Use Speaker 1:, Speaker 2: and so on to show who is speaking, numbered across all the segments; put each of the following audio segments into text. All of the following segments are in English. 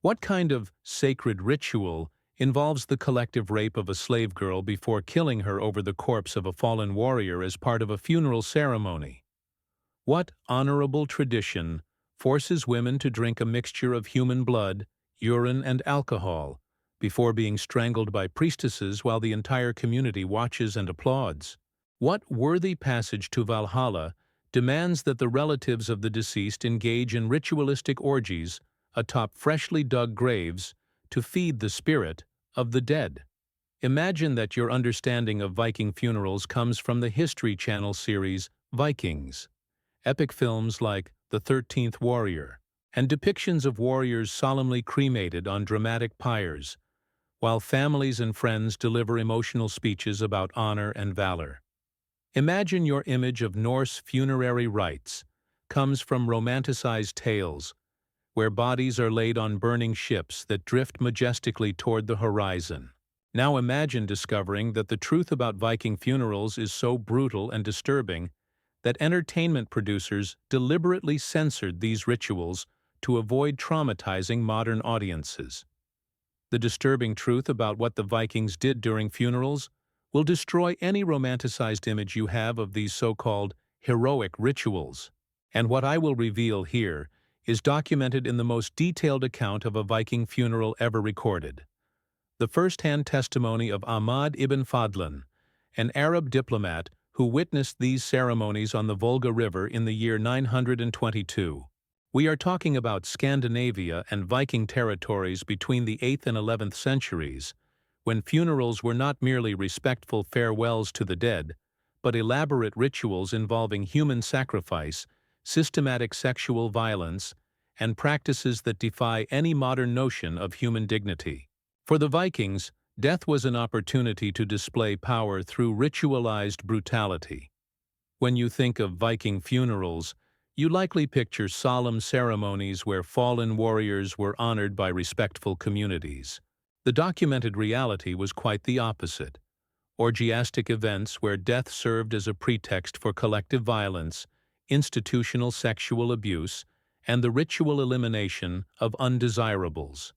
Speaker 1: What kind of sacred ritual involves the collective rape of a slave girl before killing her over the corpse of a fallen warrior as part of a funeral ceremony? What honorable tradition forces women to drink a mixture of human blood, urine, and alcohol before being strangled by priestesses while the entire community watches and applauds? What worthy passage to Valhalla demands that the relatives of the deceased engage in ritualistic orgies atop freshly dug graves to feed the spirit of the dead? Imagine that your understanding of Viking funerals comes from the History Channel series Vikings. Epic films like The 13th Warrior, and depictions of warriors solemnly cremated on dramatic pyres, while families and friends deliver emotional speeches about honor and valor. Imagine your image of Norse funerary rites comes from romanticized tales, where bodies are laid on burning ships that drift majestically toward the horizon. Now imagine discovering that the truth about Viking funerals is so brutal and disturbing that entertainment producers deliberately censored these rituals to avoid traumatizing modern audiences. The disturbing truth about what the Vikings did during funerals will destroy any romanticized image you have of these so-called heroic rituals. And what I will reveal here is documented in the most detailed account of a Viking funeral ever recorded. The first-hand testimony of Ahmad ibn Fadlan, an Arab diplomat who witnessed these ceremonies on the Volga River in the year 922. We are talking about Scandinavia and Viking territories between the 8th and 11th centuries, when funerals were not merely respectful farewells to the dead, but elaborate rituals involving human sacrifice, systematic sexual violence, and practices that defy any modern notion of human dignity. For the Vikings, death was an opportunity to display power through ritualized brutality. When you think of Viking funerals, you likely picture solemn ceremonies where fallen warriors were honored by respectful communities. The documented reality was quite the opposite. Orgiastic events where death served as a pretext for collective violence, institutional sexual abuse, and the ritual elimination of undesirables.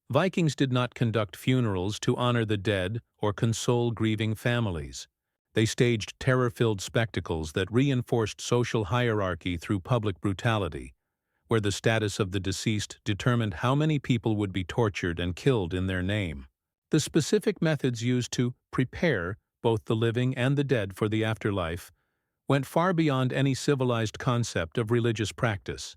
Speaker 1: Vikings did not conduct funerals to honor the dead or console grieving families. They staged terror-filled spectacles that reinforced social hierarchy through public brutality, where the status of the deceased determined how many people would be tortured and killed in their name. The specific methods used to prepare both the living and the dead for the afterlife went far beyond any civilized concept of religious practice.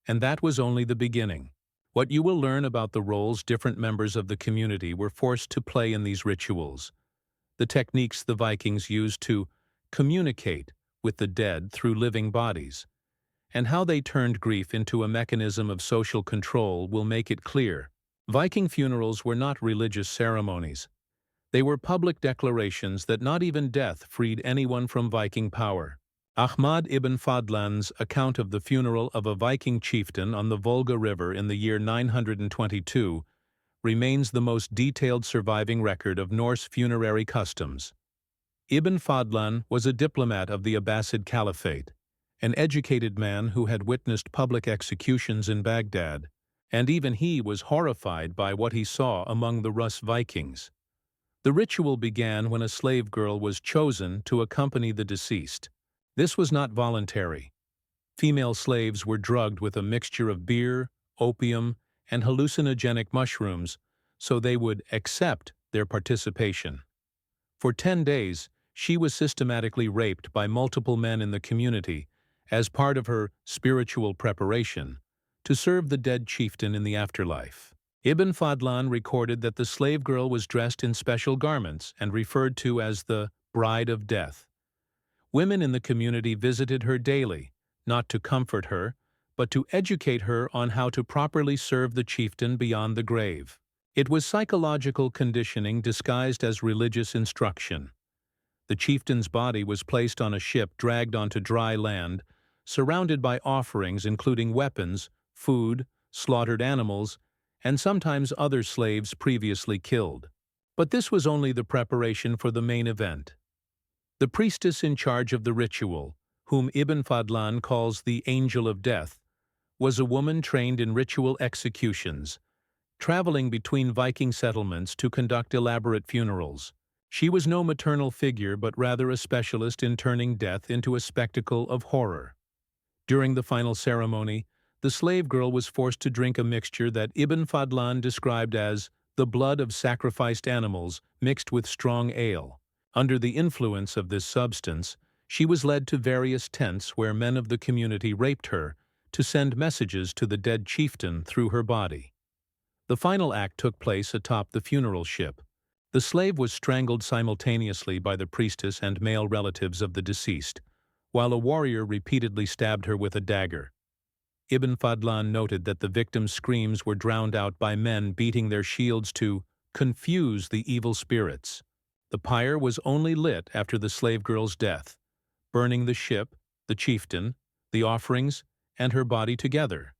Speaker 1: And that was only the beginning. What you will learn about the roles different members of the community were forced to play in these rituals, the techniques the Vikings used to communicate with the dead through living bodies, and how they turned grief into a mechanism of social control will make it clear. Viking funerals were not religious ceremonies. They were public declarations that not even death freed anyone from Viking power. Ahmad ibn Fadlan's account of the funeral of a Viking chieftain on the Volga River in the year 922 remains the most detailed surviving record of Norse funerary customs. Ibn Fadlan was a diplomat of the Abbasid Caliphate, an educated man who had witnessed public executions in Baghdad, and even he was horrified by what he saw among the Rus Vikings. The ritual began when a slave girl was chosen to accompany the deceased. This was not voluntary. Female slaves were drugged with a mixture of beer, opium, and hallucinogenic mushrooms so they would accept their participation. For 10 days, she was systematically raped by multiple men in the community as part of her spiritual preparation to serve the dead chieftain in the afterlife. Ibn Fadlan recorded that the slave girl was dressed in special garments and referred to as the bride of death. Women in the community visited her daily, not to comfort her, but to educate her on how to properly serve the chieftain beyond the grave. It was psychological conditioning disguised as religious instruction. The chieftain's body was placed on a ship dragged onto dry land, surrounded by offerings including weapons, food, slaughtered animals, and sometimes other slaves previously killed. But this was only the preparation for the main event. The priestess in charge of the ritual, whom Ibn Fadlan calls the Angel of Death, was a woman trained in ritual executions, traveling between Viking settlements to conduct elaborate funerals. She was no maternal figure but rather a specialist in turning death into a spectacle of horror. During the final ceremony, the slave girl was forced to drink a mixture that Ibn Fadlan described as the blood of sacrificed animals mixed with strong ale. Under the influence of this substance, she was led to various tents where men of the community raped her to send messages to the dead chieftain through her body. The final act took place atop the funeral ship. The slave was strangled simultaneously by the priestess and male relatives of the deceased, while a warrior repeatedly stabbed her with a dagger. Ibn Fadlan noted that the victim's screams were drowned out by men beating their shields to confuse the evil spirits. The pyre was only lit after the slave girl's death, burning the ship, the chieftain, the offerings, and her body together.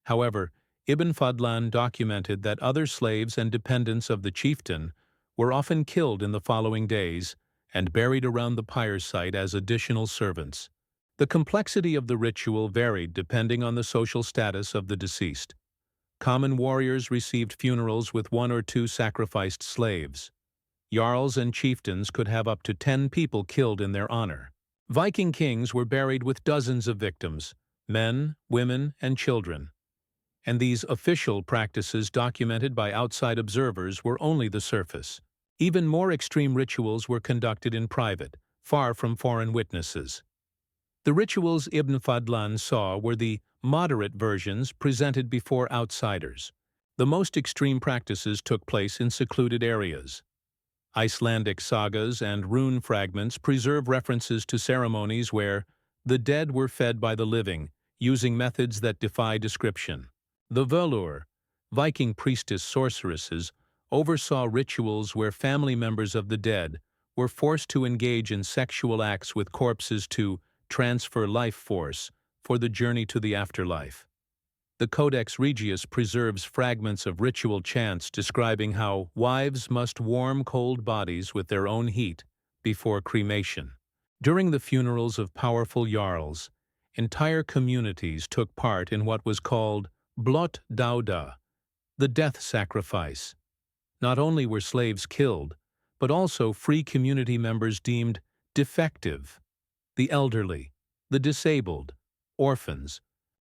Speaker 1: However, Ibn Fadlan documented that other slaves and dependents of the chieftain were often killed in the following days and buried around the pyre site as additional servants. The complexity of the ritual varied depending on the social status of the deceased. Common warriors received funerals with 1 or 2 sacrificed slaves. Jarls and chieftains could have up to 10 people killed in their honor. Viking kings were buried with dozens of victims, men, women, and children. And these official practices documented by outside observers were only the surface. Even more extreme rituals were conducted in private, far from foreign witnesses. The rituals Ibn Fadlan saw were the moderate versions presented before outsiders. The most extreme practices took place in secluded areas. Icelandic sagas and rune fragments preserve references to ceremonies where the dead were fed by the living, using methods that defy description. The Völur, Viking priestess-sorceresses, oversaw rituals where family members of the dead were forced to engage in sexual acts with corpses to transfer life force for the journey to the afterlife. The Codex Regius preserves fragments of ritual chants describing how wives must warm cold bodies with their own heat before cremation. During the funerals of powerful jarls, entire communities took part in what was called Blot Dauda, the death sacrifice. Not only were slaves killed, but also free community members deemed defective. The elderly, the disabled, orphans,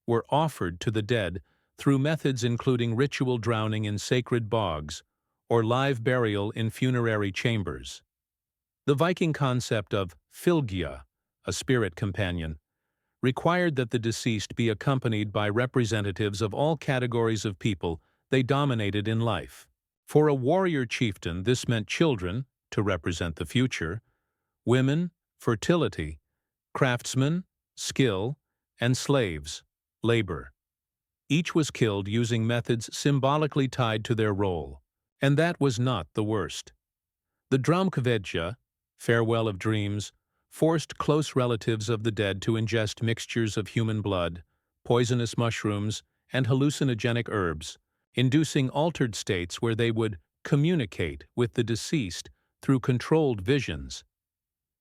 Speaker 1: were offered to the dead through methods including ritual drowning in sacred bogs or live burial in funerary chambers. The Viking concept of fylgja, a spirit companion, required that the deceased be accompanied by representatives of all categories of people they dominated in life. For a warrior chieftain, this meant children, to represent the future, women, fertility, craftsmen, skill, and slaves, labor. Each was killed using methods symbolically tied to their role. And that was not the worst. The Draumkvedja, farewell of dreams, forced close relatives of the dead to ingest mixtures of human blood, poisonous mushrooms, and hallucinogenic herbs, inducing altered states where they would communicate with the deceased through controlled visions.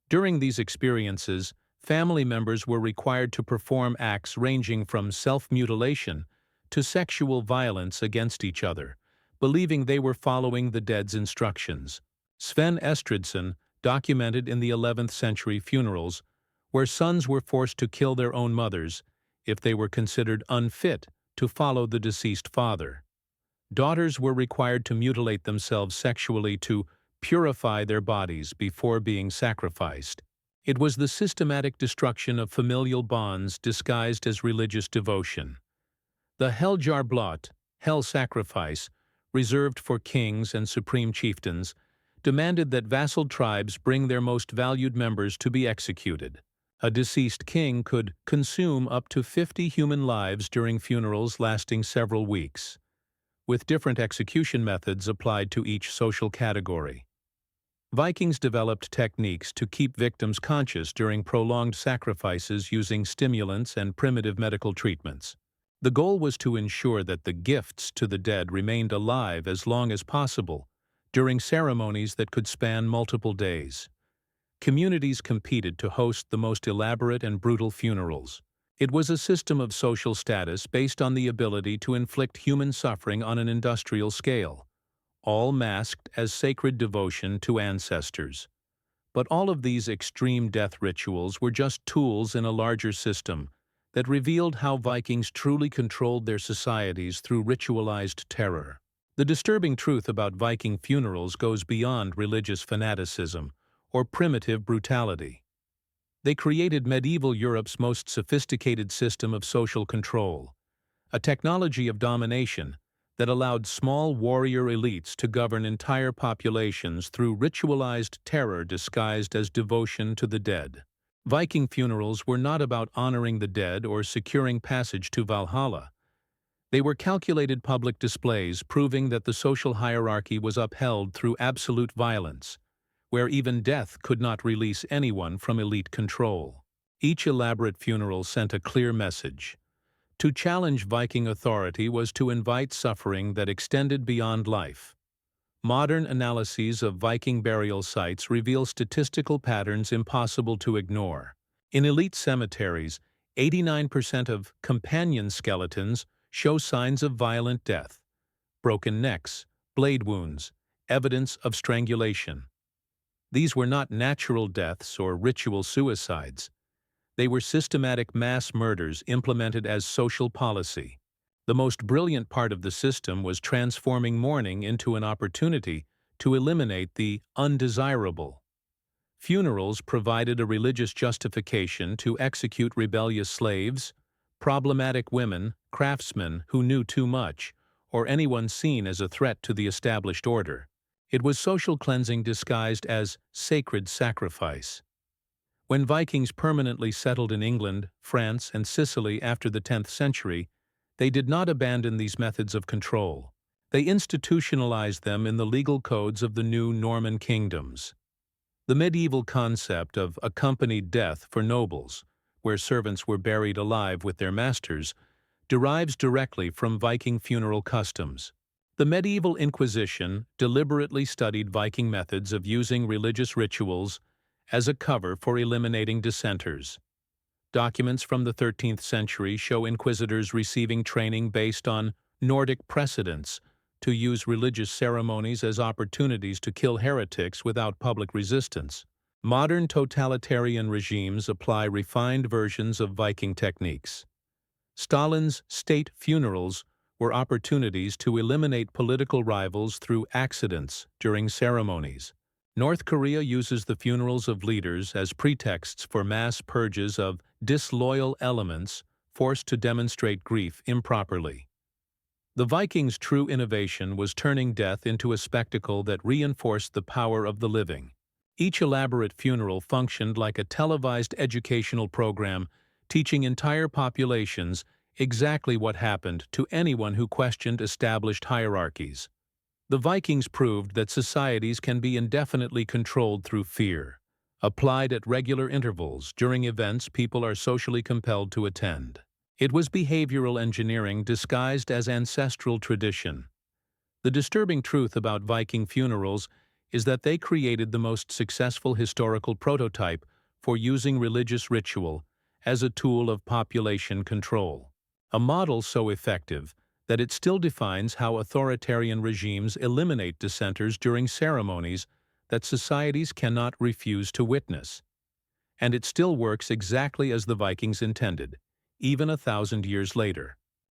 Speaker 1: During these experiences, family members were required to perform acts ranging from self-mutilation to sexual violence against each other, believing they were following the dead's instructions. Sven Estridsson documented in the 11th century funerals where sons were forced to kill their own mothers if they were considered unfit to follow the deceased father. Daughters were required to mutilate themselves sexually to purify their bodies before being sacrificed. It was the systematic destruction of familial bonds disguised as religious devotion. The Heljarblot, hell sacrifice, reserved for kings and supreme chieftains, demanded that vassal tribes bring their most valued members to be executed. A deceased king could consume up to 50 human lives during funerals lasting several weeks, with different execution methods applied to each social category. Vikings developed techniques to keep victims conscious during prolonged sacrifices using stimulants and primitive medical treatments. The goal was to ensure that the gifts to the dead remained alive as long as possible during ceremonies that could span multiple days. Communities competed to host the most elaborate and brutal funerals. It was a system of social status based on the ability to inflict human suffering on an industrial scale, all masked as sacred devotion to ancestors. But all of these extreme death rituals were just tools in a larger system that revealed how Vikings truly controlled their societies through ritualized terror. The disturbing truth about Viking funerals goes beyond religious fanaticism or primitive brutality. They created medieval Europe's most sophisticated system of social control, a technology of domination that allowed small warrior elites to govern entire populations through ritualized terror disguised as devotion to the dead. Viking funerals were not about honoring the dead or securing passage to Valhalla. They were calculated public displays proving that the social hierarchy was upheld through absolute violence, where even death could not release anyone from elite control. Each elaborate funeral sent a clear message. To challenge Viking authority was to invite suffering that extended beyond life. Modern analyses of Viking burial sites reveal statistical patterns impossible to ignore. In elite cemeteries, 89% of companion skeletons show signs of violent death, broken necks, blade wounds, evidence of strangulation. These were not natural deaths or ritual suicides. They were systematic mass murders implemented as social policy. The most brilliant part of the system was transforming mourning into an opportunity to eliminate the undesirable. Funerals provided a religious justification to execute rebellious slaves, problematic women, craftsmen who knew too much, or anyone seen as a threat to the established order. It was social cleansing disguised as sacred sacrifice. When Vikings permanently settled in England, France, and Sicily after the 10th century, they did not abandon these methods of control. They institutionalized them in the legal codes of the new Norman kingdoms. The medieval concept of accompanied death for nobles, where servants were buried alive with their masters, derives directly from Viking funeral customs. The medieval Inquisition deliberately studied Viking methods of using religious rituals as a cover for eliminating dissenters. Documents from the 13th century show inquisitors receiving training based on Nordic precedents to use religious ceremonies as opportunities to kill heretics without public resistance. Modern totalitarian regimes apply refined versions of Viking techniques. Stalin's state funerals were opportunities to eliminate political rivals through accidents during ceremonies. North Korea uses the funerals of leaders as pretexts for mass purges of disloyal elements forced to demonstrate grief improperly. The Vikings' true innovation was turning death into a spectacle that reinforced the power of the living. Each elaborate funeral functioned like a televised educational program, teaching entire populations exactly what happened to anyone who questioned established hierarchies. The Vikings proved that societies can be indefinitely controlled through fear, applied at regular intervals during events people are socially compelled to attend. It was behavioral engineering disguised as ancestral tradition. The disturbing truth about Viking funerals is that they created the most successful historical prototype for using religious ritual as a tool of population control. A model so effective that it still defines how authoritarian regimes eliminate dissenters during ceremonies that societies cannot refuse to witness. And it still works exactly as the Vikings intended, even 1,000 years later.